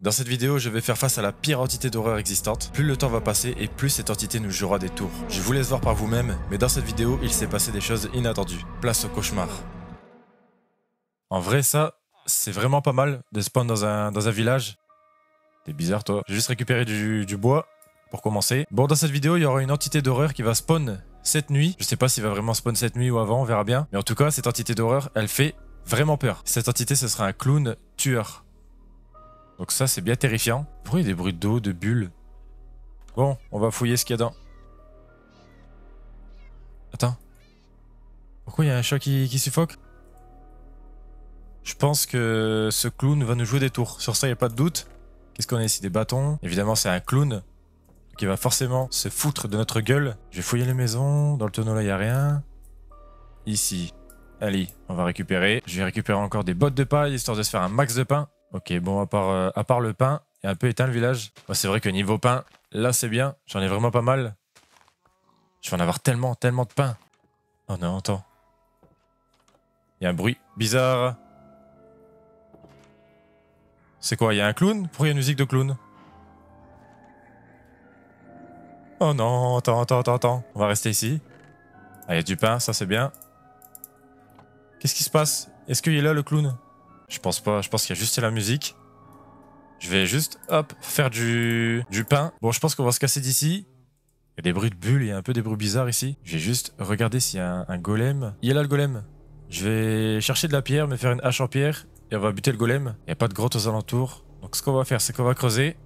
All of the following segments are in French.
Dans cette vidéo, je vais faire face à la pire entité d'horreur existante. Plus le temps va passer et plus cette entité nous jouera des tours. Je vous laisse voir par vous-même, mais dans cette vidéo, il s'est passé des choses inattendues. Place au cauchemar. En vrai, ça, c'est vraiment pas mal de spawn dans un village. T'es bizarre, toi. J'ai juste récupéré du bois pour commencer. Bon, dans cette vidéo, il y aura une entité d'horreur qui va spawn cette nuit. Je sais pas s'il va vraiment spawn cette nuit ou avant, on verra bien. Mais en tout cas, cette entité d'horreur, elle fait vraiment peur. Cette entité, ce sera un clown tueur. Donc ça, c'est bien terrifiant. Pourquoi il y a des bruits d'eau, de bulles? Bon, on va fouiller ce qu'il y a dans... Attends. Pourquoi il y a un chat qui suffoque? Je pense que ce clown va nous jouer des tours. Sur ça, il n'y a pas de doute. Qu'est-ce qu'on a ici? Des bâtons. Évidemment, c'est un clown qui va forcément se foutre de notre gueule. Je vais fouiller les maisons. Dans le tonneau, là, il n'y a rien. Ici. Allez, on va récupérer. Je vais récupérer encore des bottes de paille, histoire de se faire un max de pain. Ok, bon, à part le pain, il y a un peu éteint le village. Bon, c'est vrai que niveau pain, là, c'est bien. J'en ai vraiment pas mal. Je vais en avoir tellement de pain. Oh non, attends. Il y a un bruit bizarre. C'est quoi? Il y a un clown? Pourquoi il y a une musique de clown? Oh non, attends. On va rester ici. Ah, il y a du pain, ça c'est bien. Qu'est-ce qui se passe? Est-ce qu'il est là, le clown? Je pense pas, je pense qu'il y a juste la musique. Je vais juste, hop, faire du pain. Bon, je pense qu'on va se casser d'ici. Il y a des bruits de bulles, il y a un peu des bruits bizarres ici. Je vais juste regarder s'il y a un golem. Il est là, le golem. Je vais chercher de la pierre, me faire une hache en pierre. Et on va buter le golem. Il n'y a pas de grotte aux alentours. Donc ce qu'on va faire, c'est qu'on va creuser. Et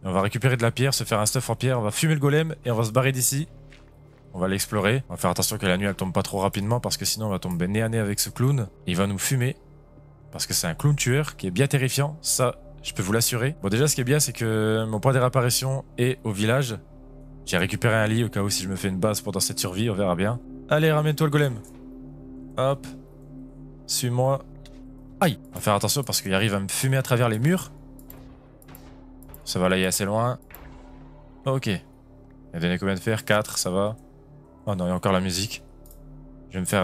on va récupérer de la pierre, se faire un stuff en pierre. On va fumer le golem et on va se barrer d'ici. On va l'explorer. On va faire attention que la nuit, elle tombe pas trop rapidement parce que sinon, on va tomber nez à nez avec ce clown. Il va nous fumer. Parce que c'est un clown tueur qui est bien terrifiant, ça je peux vous l'assurer. Bon, déjà ce qui est bien, c'est que mon point de réapparition est au village. J'ai récupéré un lit au cas où si je me fais une base pendant cette survie, on verra bien. Allez, ramène-toi le golem. Hop. Suis-moi. Aïe. On va faire attention parce qu'il arrive à me fumer à travers les murs. Ça va, là il est assez loin. Ok. Il a donné combien de fer? 4, ça va. Oh non, il y a encore la musique. Je vais me faire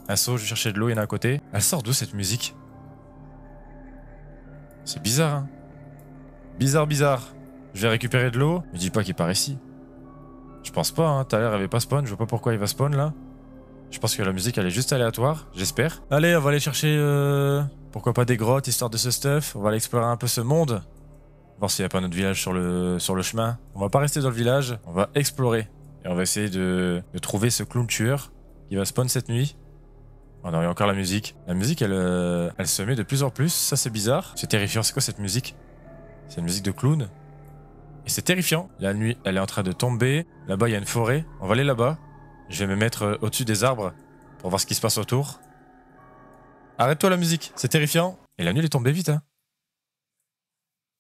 un seau, je vais chercher de l'eau, il y en a à côté. Elle sort d'où cette musique? C'est bizarre, hein. Bizarre. Je vais récupérer de l'eau. Me dis pas qu'il part ici. Je pense pas, hein. Tout à l'heure, il avait pas spawn. Je vois pas pourquoi il va spawn, là. Je pense que la musique, elle est juste aléatoire. J'espère. Allez, on va aller chercher... pourquoi pas des grottes, histoire de ce stuff. On va aller explorer un peu ce monde. Voir s'il n'y a pas notre village sur le chemin. On va pas rester dans le village. On va explorer. Et on va essayer de trouver ce clown tueur qui va spawn cette nuit. Oh non, il y a encore la musique. La musique, elle se met de plus en plus. Ça, c'est bizarre. C'est terrifiant. C'est quoi cette musique? C'est une musique de clown. Et c'est terrifiant. La nuit, elle est en train de tomber. Là-bas, il y a une forêt. On va aller là-bas. Je vais me mettre au-dessus des arbres pour voir ce qui se passe autour. Arrête-toi la musique. C'est terrifiant. Et la nuit, elle est tombée vite, hein.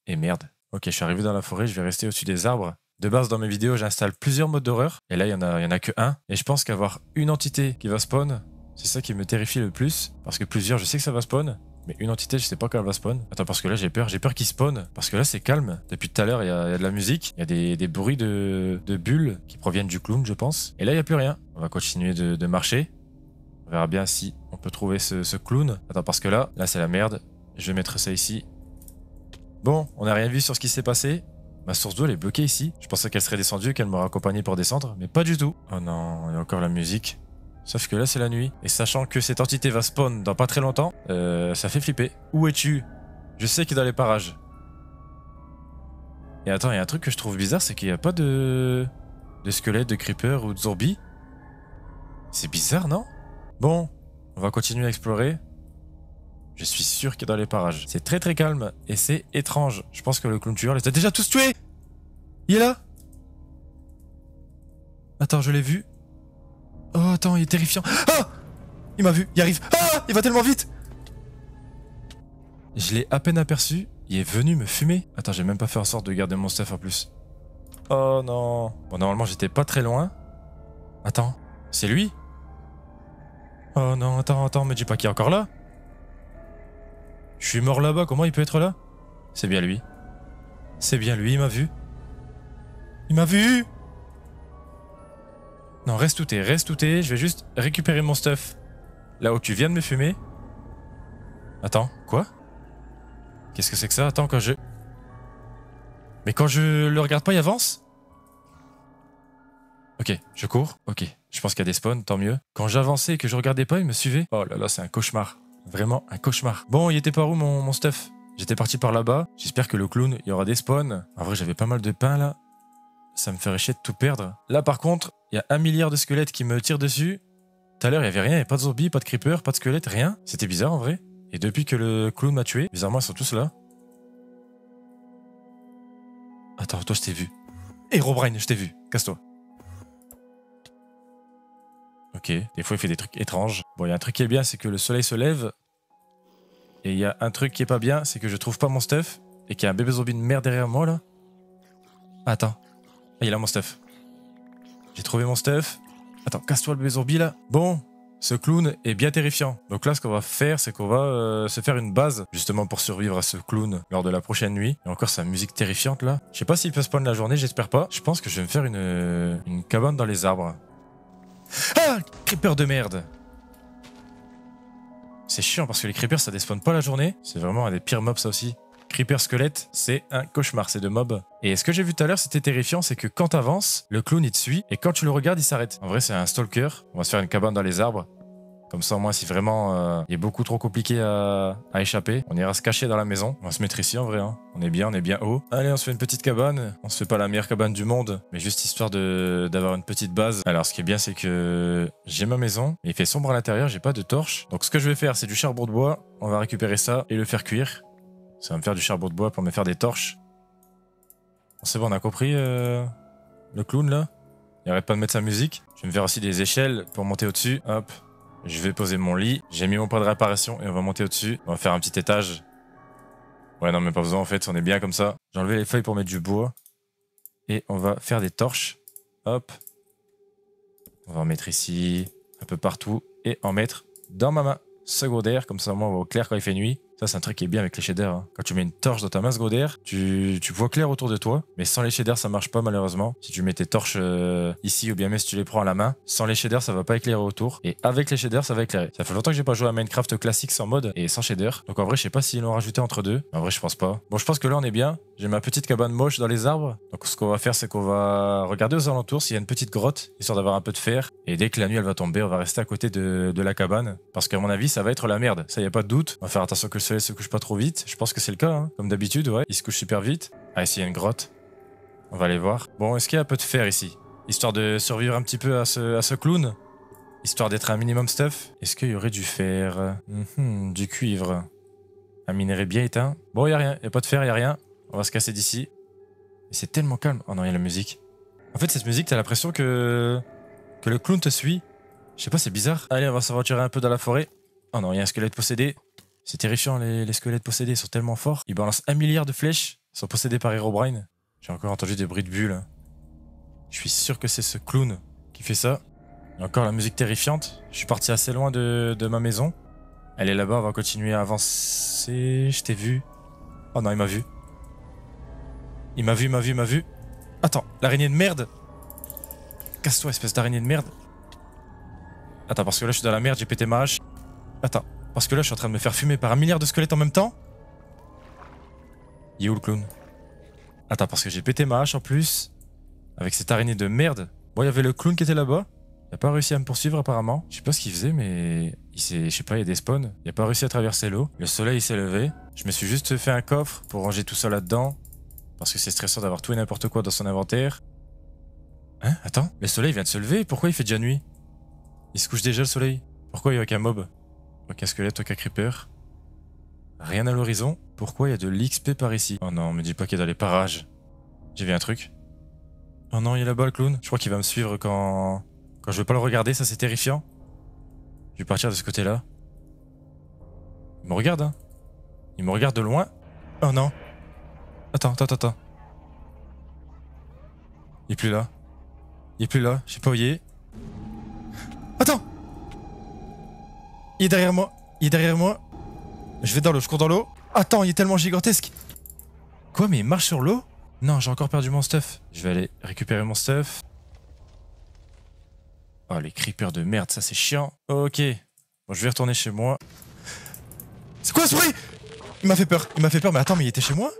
Et merde. Ok, je suis arrivé dans la forêt. Je vais rester au-dessus des arbres. De base, dans mes vidéos, j'installe plusieurs modes d'horreur. Et là, il y en a que un. Et je pense qu'avoir une entité qui va spawn... C'est ça qui me terrifie le plus, parce que plusieurs, je sais que ça va spawn, mais une entité, je sais pas quand elle va spawn. Attends, parce que là, j'ai peur qu'il spawn, parce que là, c'est calme. Depuis tout à l'heure, il y a de la musique, il y a des bruits de bulles qui proviennent du clown, je pense. Et là, il n'y a plus rien. On va continuer de marcher. On verra bien si on peut trouver ce clown. Attends, parce que là, c'est la merde. Je vais mettre ça ici. Bon, on n'a rien vu sur ce qui s'est passé. Ma source d'eau, elle est bloquée ici. Je pensais qu'elle serait descendue, qu'elle m'aurait accompagné pour descendre, mais pas du tout. Oh non, il y a encore la musique. Sauf que là, c'est la nuit. Et sachant que cette entité va spawn dans pas très longtemps, ça fait flipper. Où es-tu? Je sais qu'il est dans les parages. Et attends, il y a un truc que je trouve bizarre, c'est qu'il n'y a pas de squelettes, de creepers ou de zombies. C'est bizarre, non? Bon, on va continuer à explorer. Je suis sûr qu'il est dans les parages. C'est très calme et c'est étrange. Je pense que le clown tueur les a déjà tous tués. Il est là? Attends, je l'ai vu. Oh, attends, il est terrifiant. Ah! Il m'a vu, il arrive. Ah! Il va tellement vite! Je l'ai à peine aperçu. Il est venu me fumer. Attends, j'ai même pas fait en sorte de garder mon stuff en plus. Oh non. Bon, normalement, j'étais pas très loin. Attends, c'est lui? Oh non, attends, me dis pas qu'il est encore là. Je suis mort là-bas, comment il peut être là? C'est bien lui. C'est bien lui, il m'a vu. Il m'a vu! Non, reste où t'es, je vais juste récupérer mon stuff. Là où tu viens de me fumer. Attends, quoi? Qu'est-ce que c'est que ça? Attends, quand je... Mais quand je le regarde pas, il avance? Ok, je cours. Ok, je pense qu'il y a des spawns, tant mieux. Quand j'avançais et que je regardais pas, il me suivait. Oh là là, c'est un cauchemar. Vraiment un cauchemar. Bon, il était par où mon stuff? J'étais parti par là-bas. J'espère que le clown, il y aura des spawns. En vrai, j'avais pas mal de pain là. Ça me ferait chier de tout perdre. Là, par contre, il y a 1 milliard de squelettes qui me tirent dessus. Tout à l'heure, il y avait rien. Il n'y avait pas de zombies, pas de creepers, pas de squelettes, rien. C'était bizarre en vrai. Et depuis que le clown m'a tué, bizarrement, ils sont tous là. Attends, toi, je t'ai vu. Herobrine, je t'ai vu. Casse-toi. Ok, des fois, il fait des trucs étranges. Bon, il y a un truc qui est bien, c'est que le soleil se lève. Et il y a un truc qui est pas bien, c'est que je trouve pas mon stuff. Et qu'il y a un bébé zombie de merde derrière moi, là. Attends. Ah, il est là, mon stuff. J'ai trouvé mon stuff. Attends, casse-toi le bébé zombie, là. Bon, ce clown est bien terrifiant. Donc là, ce qu'on va faire, c'est qu'on va se faire une base, justement, pour survivre à ce clown lors de la prochaine nuit. Et encore, sa musique terrifiante, là. Je sais pas s'il peut spawn la journée, j'espère pas. Je pense que je vais me faire une cabane dans les arbres. Ah, creeper de merde. C'est chiant parce que les creepers ça despawn pas la journée. C'est vraiment un des pires mobs ça aussi. Creeper squelette, c'est un cauchemar, c'est de mobs. Et ce que j'ai vu tout à l'heure, c'était terrifiant, c'est que quand t'avances, le clown il te suit et quand tu le regardes, il s'arrête. En vrai, c'est un stalker. On va se faire une cabane dans les arbres. Comme ça, au moins, si vraiment il est beaucoup trop compliqué à échapper, on ira se cacher dans la maison. On va se mettre ici en vrai. Hein. On est bien haut. Allez, on se fait une petite cabane. On se fait pas la meilleure cabane du monde, mais juste histoire d'avoir une petite base. Alors, ce qui est bien, c'est que j'ai ma maison. Il fait sombre à l'intérieur, j'ai pas de torche. Donc, ce que je vais faire, c'est du charbon de bois. On va récupérer ça et le faire cuire. Ça va me faire du charbon de bois pour me faire des torches. Bon, c'est bon, on a compris le clown là. Il arrête pas de mettre sa musique. Je vais me faire aussi des échelles pour monter au-dessus. Hop. Je vais poser mon lit. J'ai mis mon point de réparation et on va monter au-dessus. On va faire un petit étage. Ouais, non, mais pas besoin en fait. On est bien comme ça. J'ai enlevé les feuilles pour mettre du bois. Et on va faire des torches. Hop. On va en mettre ici, un peu partout. Et en mettre dans ma main secondaire. Comme ça, moi, on va au clair quand il fait nuit. Ça, c'est un truc qui est bien avec les shaders. Hein. Quand tu mets une torche dans ta main secondaire, tu vois clair autour de toi. Mais sans les shaders, ça marche pas malheureusement. Si tu mets tes torches ici ou bien même si tu les prends à la main, sans les shaders, ça va pas éclairer autour. Et avec les shaders, ça va éclairer. Ça fait longtemps que j'ai pas joué à Minecraft classique sans mode et sans shaders. Donc en vrai, je sais pas s'ils l'ont rajouté entre deux. En vrai, je pense pas. Bon, je pense que là, on est bien. J'ai ma petite cabane moche dans les arbres. Donc ce qu'on va faire, c'est qu'on va regarder aux alentours s'il y a une petite grotte, histoire d'avoir un peu de fer. Et dès que la nuit, elle va tomber, on va rester à côté de la cabane. Parce qu'à mon avis, ça va être la merde. Ça, y a pas de doute. On va faire attention que le soleil se couche pas trop vite. Je pense que c'est le cas, hein. Comme d'habitude, ouais. Il se couche super vite. Ah, ici, il y a une grotte. On va aller voir. Bon, est-ce qu'il y a un peu de fer ici? Histoire de survivre un petit peu à ce clown. Histoire d'être un minimum stuff. Est-ce qu'il y aurait du fer? Du cuivre. Un minerai bien éteint. Bon, y a rien. Y a pas de fer, y a rien. On va se casser d'ici. Et c'est tellement calme. Oh non, il y a la musique. En fait, cette musique, t'as l'impression que le clown te suit. Je sais pas, c'est bizarre. Allez, on va s'aventurer un peu dans la forêt. Oh non, il y a un squelette possédé. C'est terrifiant, les squelettes possédés, ils sont tellement forts. Ils balancent 1 milliard de flèches. Ils sont possédés par Herobrine. J'ai encore entendu des bruits de bulles. Je suis sûr que c'est ce clown qui fait ça. Et encore la musique terrifiante. Je suis parti assez loin de ma maison. Elle est là-bas, on va continuer à avancer. Je t'ai vu. Oh non, il m'a vu. Il m'a vu. Attends, l'araignée de merde. Casse-toi, espèce d'araignée de merde. Attends, parce que là, je suis dans la merde, j'ai pété ma hache. Attends, parce que là, je suis en train de me faire fumer par 1 milliard de squelettes en même temps. Il est où le clown? Attends, parce que j'ai pété ma hache en plus. Avec cette araignée de merde. Bon, il y avait le clown qui était là-bas. Il a pas réussi à me poursuivre apparemment. Je sais pas ce qu'il faisait, mais je sais pas, il y a des spawns. Il a pas réussi à traverser l'eau. Le soleil s'est levé. Je me suis juste fait un coffre pour ranger tout ça là-dedans. Parce que c'est stressant d'avoir tout et n'importe quoi dans son inventaire. Hein? Attends, le soleil vient de se lever. Pourquoi il fait déjà nuit? Il se couche déjà le soleil. Pourquoi il n'y a aucun mob? Aucun squelette, aucun creeper. Rien à l'horizon. Pourquoi il y a de l'XP par ici? Oh non, me dis pas qu'il est dans les parages. J'ai vu un truc. Oh non, il est là-bas le clown. Je crois qu'il va me suivre quand je vais pas le regarder, ça c'est terrifiant. Je vais partir de ce côté-là. Il me regarde, hein. Il me regarde de loin. Oh non. Attends. Il est plus là. Je sais pas où il est. Attends! Il est derrière moi. Je vais dans l'eau, je cours dans l'eau. Attends, il est tellement gigantesque. Quoi, mais il marche sur l'eau? Non, j'ai encore perdu mon stuff. Je vais aller récupérer mon stuff. Oh, les creepers de merde, ça c'est chiant. Ok. Bon, je vais retourner chez moi. C'est quoi ce bruit? Il m'a fait peur, mais attends, mais il était chez moi?